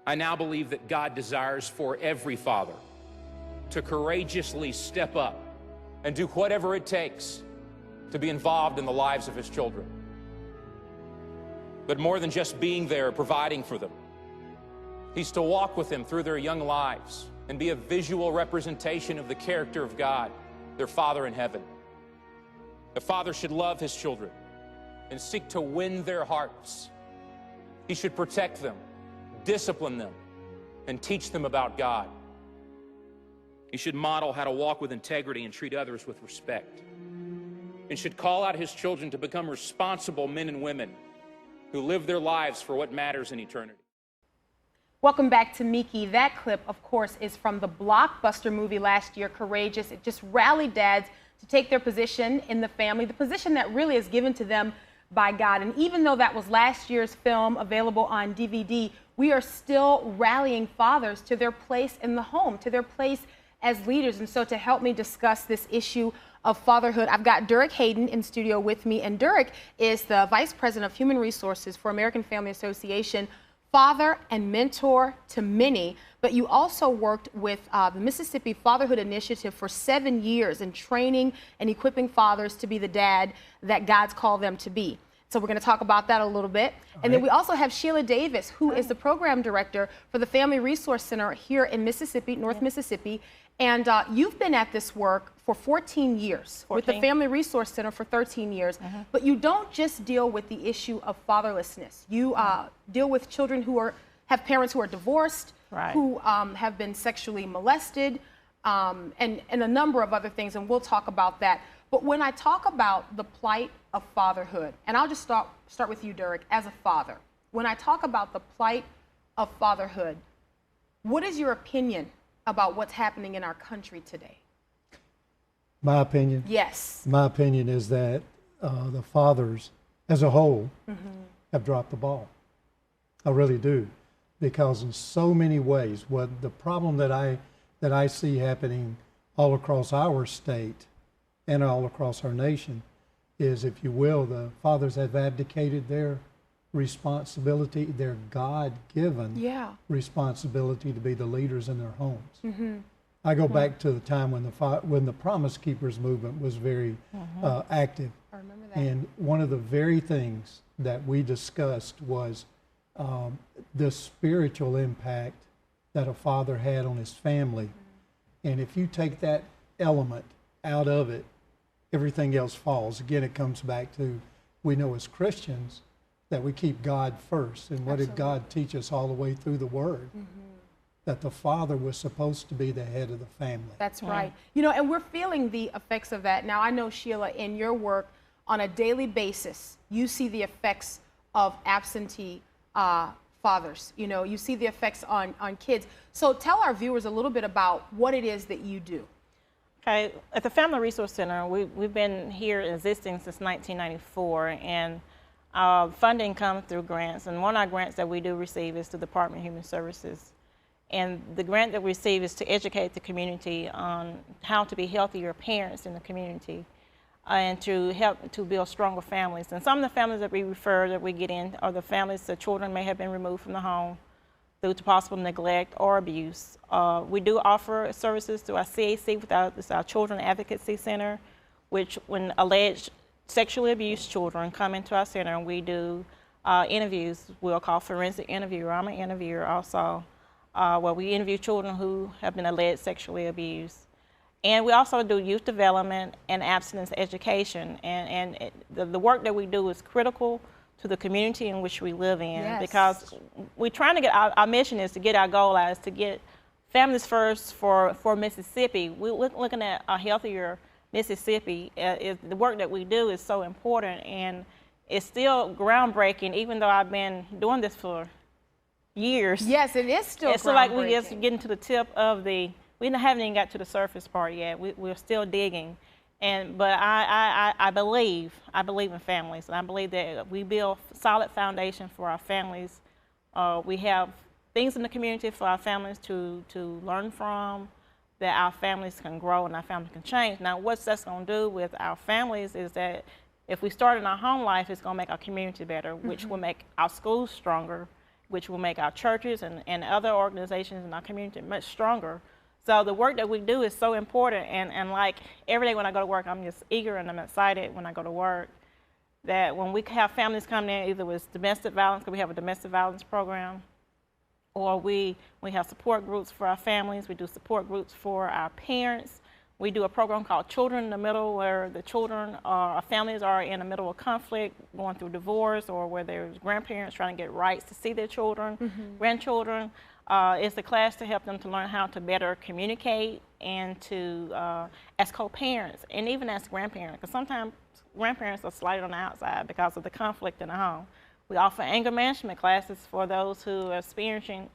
I now believe that God desires for every father to courageously step up and do whatever it takes to be involved in the lives of his children. But more than just being there, providing for them, he's to walk with them through their young lives and be a visual representation of the character of God, their Father in heaven. The father should love his children and seek to win their hearts. He should protect them, discipline them, and teach them about God. He should model how to walk with integrity and treat others with respect, and should call out his children to become responsible men and women who live their lives for what matters in eternity. Welcome back to Meeke. That clip, of course, is from the blockbuster movie last year, Courageous. It just rallied dads to take their position in the family, the position that really is given to them by God. And even though that was last year's film available on DVD, we are still rallying fathers to their place in the home, to their place as leaders. And so to help me discuss this issue of fatherhood, I've got Derek Hayden in studio with me. And Derek is the Vice President of Human Resources for American Family Association, father and mentor to many. But you also worked with the Mississippi Fatherhood Initiative for 7 years in training and equipping fathers to be the dad that God's called them to be. So we're going to talk about that a little bit. And then we also have Sheila Davis, who is the program director for the Family Resource Center here in Mississippi, North Mississippi. And you've been at this work for 14 years, with the Family Resource Center for 13 years. But you don't just deal with the issue of fatherlessness. You deal with children who have parents who are divorced, who have been sexually molested, and a number of other things, and we'll talk about that. But when I talk about the plight of fatherhood, and I'll just start with you, Derek, as a father. When I talk about the plight of fatherhood, what is your opinion about what's happening in our country today? My opinion? Yes. My opinion is that the fathers as a whole have dropped the ball. I really do. Because in so many ways, what the problem that I see happening all across our state and all across our nation is, if you will, the fathers have abdicated their responsibility, their God-given responsibility to be the leaders in their homes. I go back to the time when the Promise Keepers movement was very active. I remember that. And one of the very things that we discussed was the spiritual impact that a father had on his family. And if you take that element out of it, everything else falls. Again, it comes back to, we know as Christians that we keep God first. And what did God teach us all the way through the Word? That the father was supposed to be the head of the family. That's right. You know, and we're feeling the effects of that. Now, I know, Sheila, in your work on a daily basis, you see the effects of absentee fathers. You know, you see the effects on kids. So tell our viewers a little bit about what it is that you do. Okay, at the Family Resource Center, we've been here existing since 1994, and funding comes through grants. And one of our grants that we do receive is the Department of Human Services. And the grant that we receive is to educate the community on how to be healthier parents in the community and to help to build stronger families. And some of the families that we get in are the families that children may have been removed from the home due to possible neglect or abuse. We do offer services through our CAC, with our Children Advocacy Center, which when alleged sexually abused children come into our center, and we do interviews. We'll call forensic interviewer. I'm an interviewer also, where we interview children who have been alleged sexually abused. And we also do youth development and abstinence education. And the work that we do is critical to the community in which we live in, because we're trying to get, our mission is to get our goal out, is to get families first for Mississippi. We're looking at a healthier Mississippi. The work that we do is so important, and it's still groundbreaking, even though I've been doing this for years. Yes, it is still it's like we're just getting to the tip of we haven't even got to the surface part yet. We're still digging. But I believe in families, and I believe that we build solid foundation for our families. We have things in the community for our families to learn from, that our families can grow and our families can change. Now, what's that's going to do with our families is that if we start in our home life, it's going to make our community better, which will make our schools stronger, which will make our churches and other organizations in our community much stronger. So the work that we do is so important, and like every day when I go to work, I'm just eager and I'm excited when I go to work that when we have families come in, either with domestic violence, because we have a domestic violence program, or we have support groups for our families, we do support groups for our parents. We do a program called Children in the Middle, where the children, families are in the middle of conflict, going through divorce, or where there's grandparents trying to get rights to see their children, grandchildren. It's a class to help them to learn how to better communicate and to, as co-parents, and even as grandparents, because sometimes grandparents are slighted on the outside because of the conflict in the home. We offer anger management classes for those who are experiencing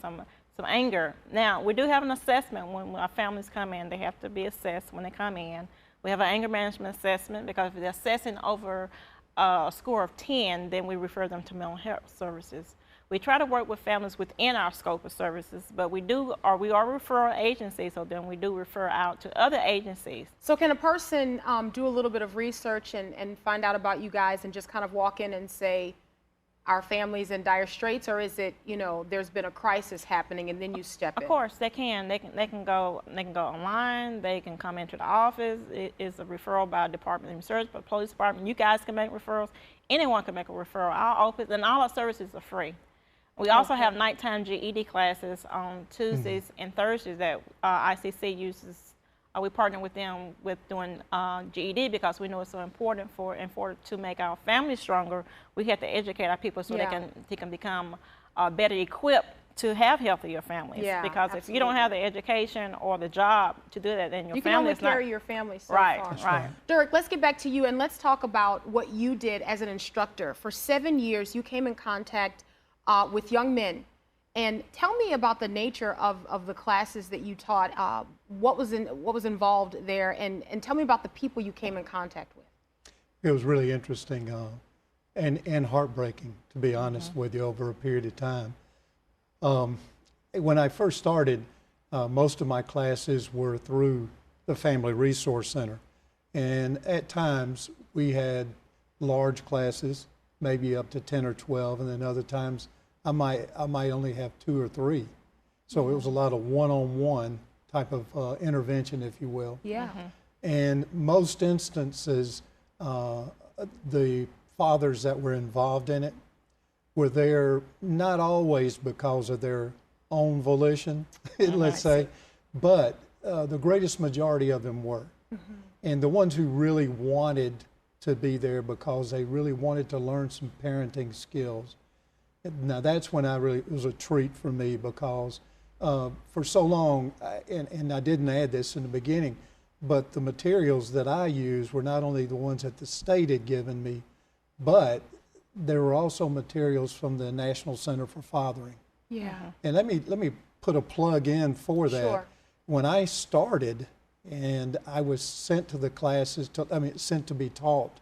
some anger. Now, we do have an assessment when our families come in. They have to be assessed when they come in. We have an anger management assessment, because if they're assessing over a score of 10, then we refer them to mental health services. We try to work with families within our scope of services, but we are referral agencies, so then we do refer out to other agencies. So can a person do a little bit of research and find out about you guys and just kind of walk in and say, our family's in dire straits, or is it, you know, there's been a crisis happening and then you step in? Of course, they can. They can go online. They can come into the office. It is a referral by Department of Human Services, by Police Department. You guys can make referrals. Anyone can make a referral. Our office and all our services are free. We also have nighttime GED classes on Tuesdays and Thursdays that ICC uses. We partner with them with doing GED, because we know it's so important to make our families stronger. We have to educate our people so they can become better equipped to have healthier families. Yeah, because absolutely. if you don't have the education or the job to do that, then you can only carry your family so right, far. Right. Dirk, let's get back to you and let's talk about what you did as an instructor. For 7 years, you came in contact with young men. And tell me about the nature of the classes that you taught. What was involved there, and tell me about the people you came in contact with. It was really interesting and heartbreaking, to be honest with you, over a period of time. When I first started, most of my classes were through the Family Resource Center, and at times we had large classes, maybe up to 10 or 12, and then other times I might only have 2 or 3. So it was a lot of one-on-one type of intervention, if you will. Yeah. And most instances, the fathers that were involved in it were there not always because of their own volition, let's say, but the greatest majority of them were. And the ones who really wanted to be there because they really wanted to learn some parenting skills. Now that's when it was a treat for me, because for so long, and I didn't add this in the beginning, but the materials that I used were not only the ones that the state had given me, but there were also materials from the National Center for Fathering. Yeah. And let me put a plug in for that. Sure. When I started and I was sent to the classes, sent to be taught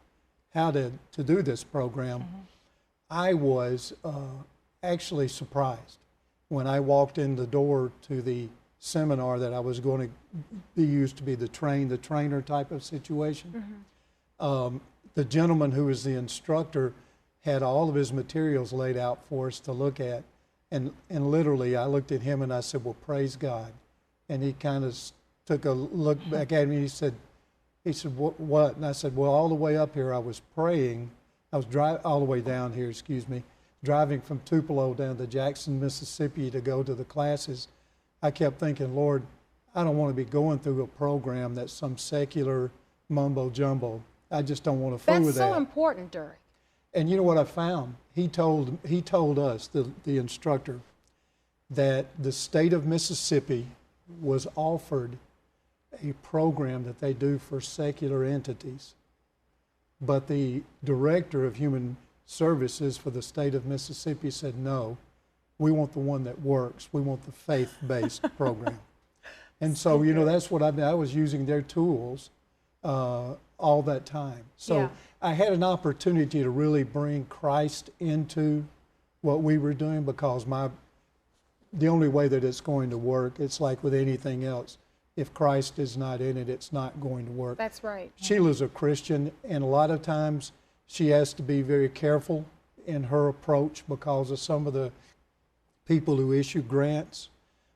how to do this program, I was actually surprised when I walked in the door to the seminar that I was going to be used to be the trainer type of situation. The gentleman who was the instructor had all of his materials laid out for us to look at, and literally I looked at him and I said, well, praise God. And he kind of took a look back at me and he said, what? And I said, well, all the way up here I was praying. I was all the way down here, driving from Tupelo down to Jackson, Mississippi to go to the classes. I kept thinking, Lord, I don't want to be going through a program that's some secular mumbo jumbo. I just don't want to fool with that. That's so important, Dirk. And you know what I found? He told us, the instructor, that the state of Mississippi was offered a program that they do for secular entities. But the director of human services for the state of Mississippi said, no, we want the one that works. We want the faith-based program. And so, you know, that's what I was using their tools all that time. So I had an opportunity to really bring Christ into what we were doing, because the only way that it's going to work, it's like with anything else. If Christ is not in it, it's not going to work. That's right. Sheila's a Christian, and a lot of times she has to be very careful in her approach because of some of the people who issue grants.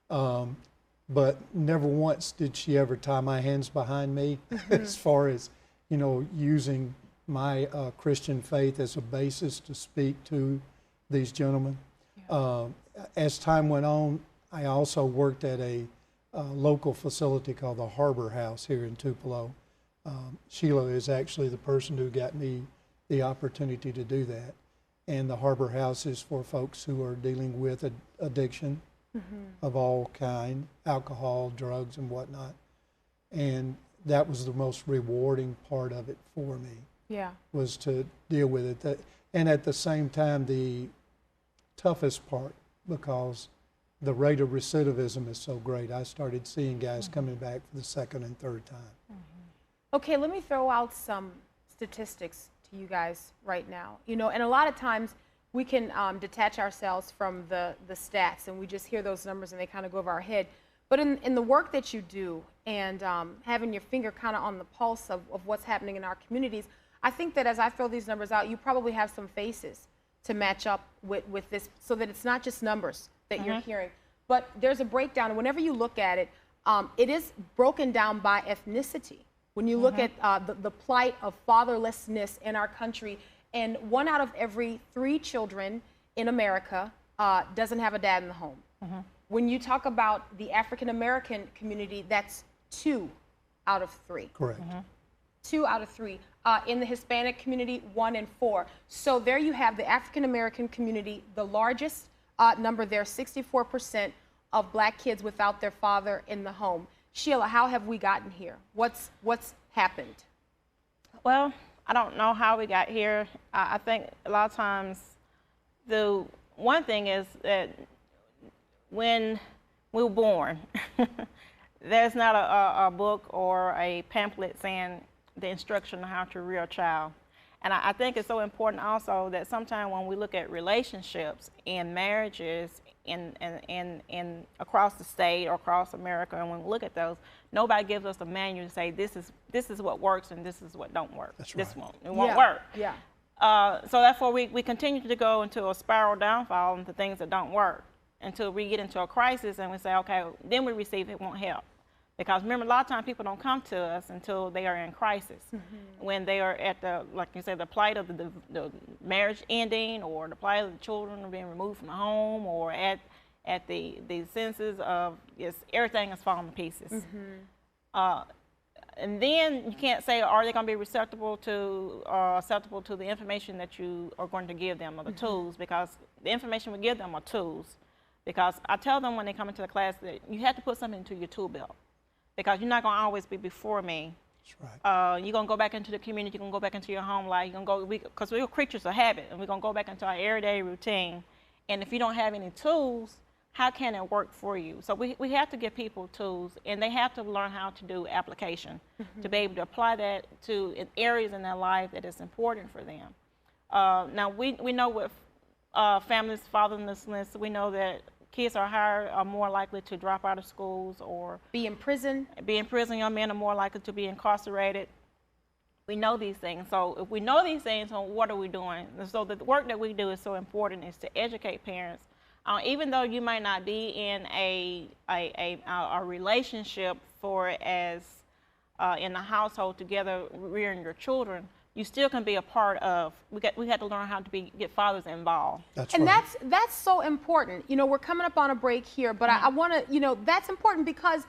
But never once did she ever tie my hands behind me as far as, you know, using my Christian faith as a basis to speak to these gentlemen. Yeah. As time went on, I also worked at a local facility called the Harbor House here in Tupelo. Sheila is actually the person who got me the opportunity to do that. And the Harbor House is for folks who are dealing with addiction of all kind, alcohol, drugs, and whatnot. And that was the most rewarding part of it for me. Yeah. Was to deal with it. And at the same time, the toughest part, because the rate of recidivism is so great. I started seeing guys coming back for the second and third time. Okay, let me throw out some statistics to you guys right now. You know, and a lot of times we can detach ourselves from the stats, and we just hear those numbers and they kind of go over our head. But in the work that you do and having your finger kind of on the pulse of what's happening in our communities, I think that as I throw these numbers out, you probably have some faces to match up with this, so that it's not just numbers that you're hearing, but there's a breakdown. And whenever you look at it, it is broken down by ethnicity. When you look at the plight of fatherlessness in our country, and 1 out of every 3 children in America doesn't have a dad in the home. When you talk about the African American community, that's 2 out of 3. Correct. 2 out of 3. In the Hispanic community, 1 in 4. So there you have the African American community, the largest number there, 64% of black kids without their father in the home. Sheila, how have we gotten here? What's happened? Well, I don't know how we got here. I think a lot of times the one thing is that when we were born, there's not a book or a pamphlet saying the instruction on how to rear a child. And I think it's so important also that sometimes when we look at relationships and marriages in across the state or across America, and when we look at those, nobody gives us a manual to say this is what works and this is what don't work. That's right. It won't work. Yeah. So therefore we continue to go into a spiral downfall into things that don't work until we get into a crisis and we say, okay, then we receive it won't help. Because remember, a lot of times people don't come to us until they are in crisis. When they are at the, like you said, the plight of the marriage ending, or the plight of the children being removed from the home, or at the senses of everything has fallen to pieces. And then you can't say, are they going to be receptible to the information that you are going to give them, or the tools, because the information we give them are tools. Because I tell them when they come into the class that you have to put something into your tool belt. Because you're not going to always be before me. That's right. You're going to go back into the community, you're going to go back into your home life, you're going to go, because we're creatures of habit, and we're going to go back into our everyday routine. And if you don't have any tools, how can it work for you? So we have to give people tools, and they have to learn how to do application to be able to apply that to areas in their life that is important for them. Now, we know with families, fatherlessness, we know that kids are more likely to drop out of schools or be in prison. Young men are more likely to be incarcerated. We know these things. So if we know these things, so what are we doing? And so the work that we do is so important, is to educate parents. Even though you might not be in a relationship for as in a household together rearing your children, you still can be a part of. We had to learn how to get fathers involved. That's and right. that's so important. You know, we're coming up on a break here, but I want to, you know, that's important because,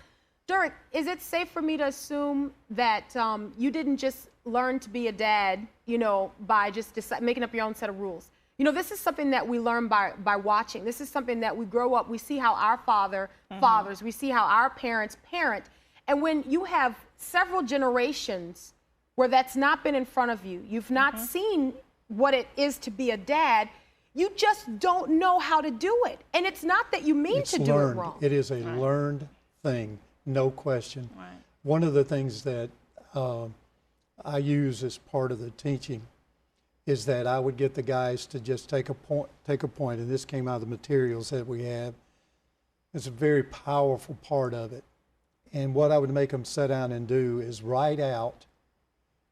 Derek, is it safe for me to assume that you didn't just learn to be a dad, you know, by just making up your own set of rules? You know, this is something that we learn by watching. This is something that we grow up, we see how our fathers, we see how our parents parent. And when you have several generations where that's not been in front of you, you've not seen what it is to be a dad, you just don't know how to do it. And it's not that you mean to do it wrong. It is a learned thing, no question. Right. One of the things that I use as part of the teaching is that I would get the guys to just take a point, and this came out of the materials that we have. It's a very powerful part of it. And what I would make them sit down and do is write out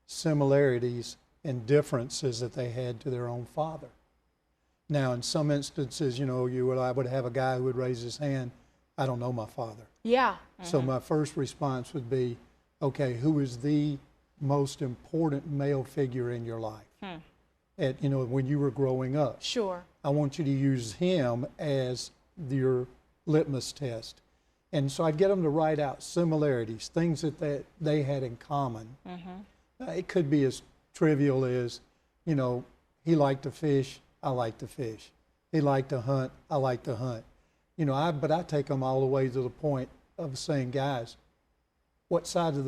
similarities and differences that they had to their own father. Now, in some instances, you know, I would have a guy who would raise his hand, I don't know my father. Yeah. So my first response would be, okay, who is the most important male figure in your life? You know, when you were growing up. Sure. I want you to use him as your litmus test. And so I'd get them to write out similarities, things that they had in common. It could be as trivial as, you know, he liked to fish, I like to fish. He liked to hunt, I like to hunt. You know, but I take them all the way to the point of saying, guys, what side of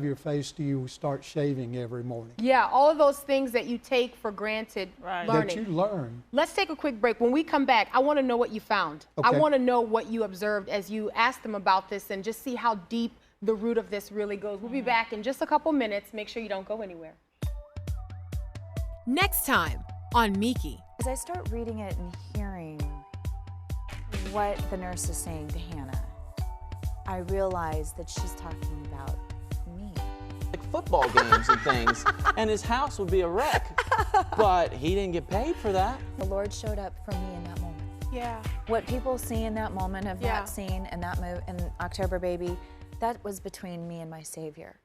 your face do you start shaving every morning? Yeah, all of those things that you take for granted learning. That you learn. Let's take a quick break. When we come back, I want to know what you found. Okay. I want to know what you observed as you asked them about this and just see how deep the root of this really goes. We'll be back in just a couple minutes. Make sure you don't go anywhere. Next time on Meeke. As I start reading it and hearing what the nurse is saying to Hannah, I realize that she's talking about me. Like football games and things, and his house would be a wreck. But he didn't get paid for that. The Lord showed up for me in that moment. Yeah. What people see in that moment of that scene and that move and October Baby, that was between me and my Savior.